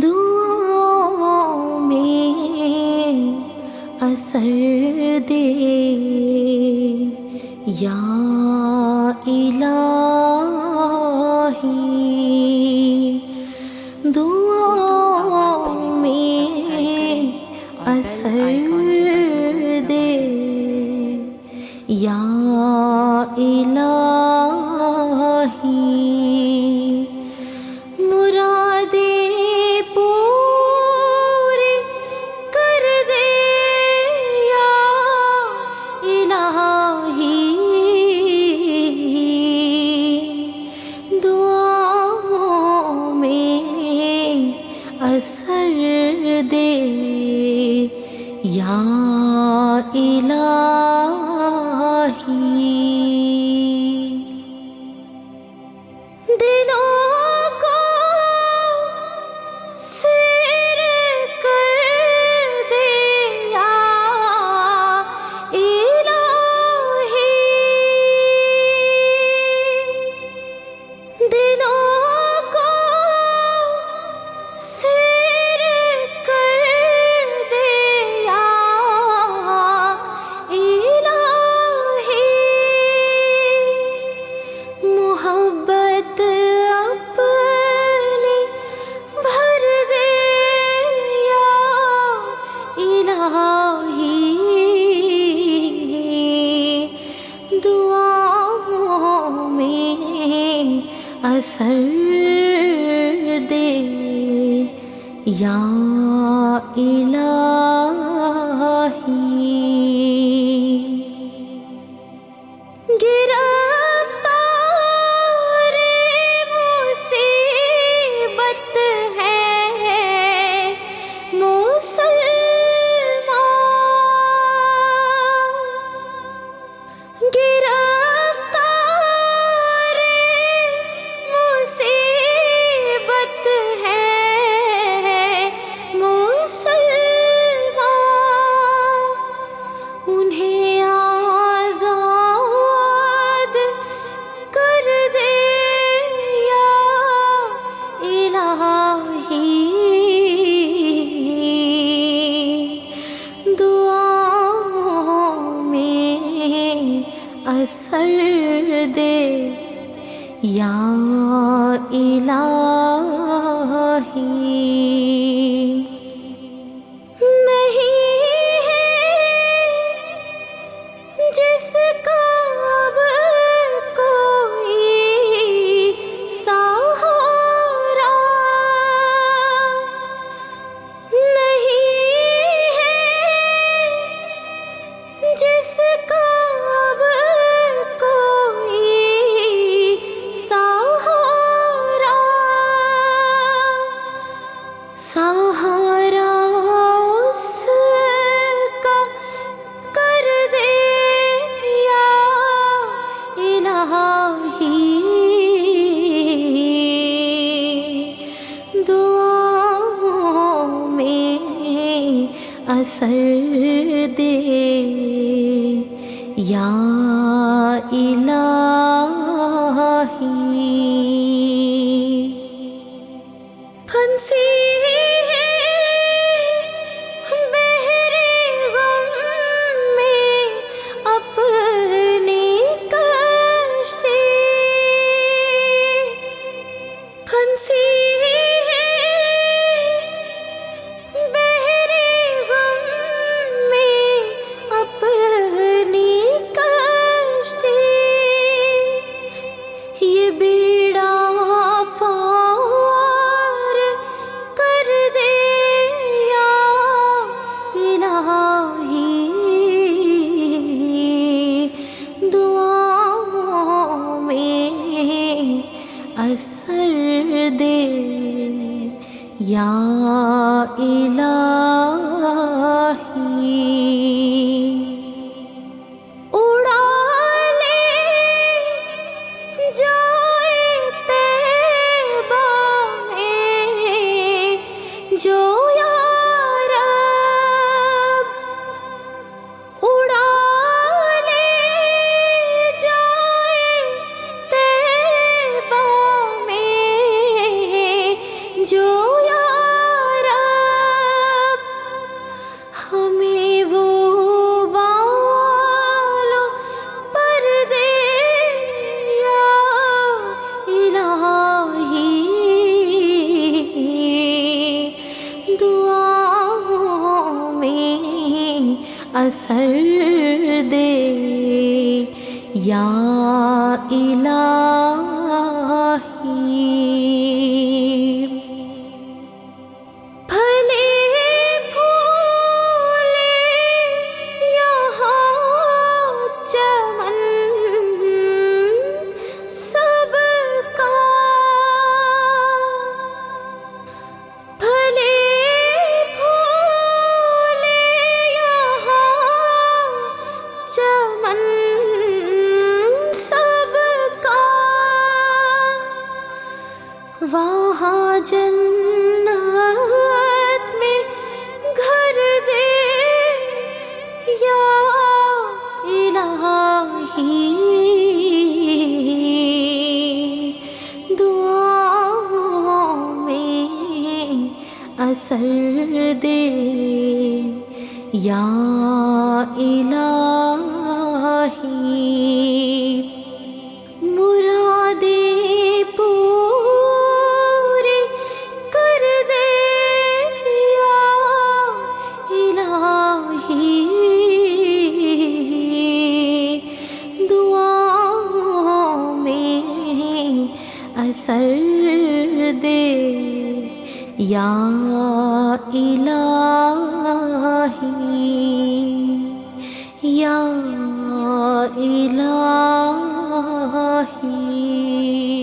دعاؤں میں اثر دے یا الہی، دعاؤں میں اثر دے یا الہی، مرادیں پوری کر دے یا الہی، دعاؤں میں اثر دے یا الہی، دلوں کو سیر کر دے یا الہی، دلوں کو سیر کر دے یا الہی، محبت اپنی بھر دے یا الہی، دعاؤں میں اثر دے یا الہی، گرفتار مصیبت ہے مسلمان، گرفتار مصیبت ہے مسلمان، انہیں آزاد کر دے یا الہی، دعاؤں میں اثر دے یا الہی، نہیں ہے جس کا اب کوئی سہارا، نہیں ہے جس کا اب کوئی سہارا، سہارا اس کا کر دے یا الہی، دعاؤں میں اثر دے یا الہی، پھنسی ہے بحر غم میں اپنی کشتی، پھنسی ہے بحر غم میں اپنی کشتی، یہ بیڑا پار کر دے یا الہی، دعاؤں میں اثر دے یا الہی، اڑا لے جائے طیبہ میں جو یا رب، اڑا لے جائے طیبہ میں جو یا اثر دے یا الہی، بھلے پھولے یہاں چمن سب کا، بھلے پھولے یہاں چمن سب کا، وہاں جنت میں گھر دے یا الہی، دعاؤں میں اثر دے یا الہی، مرادیں پوری کر دے یا الہی، دعاؤں میں اثر دے یا الہی، یا الہی۔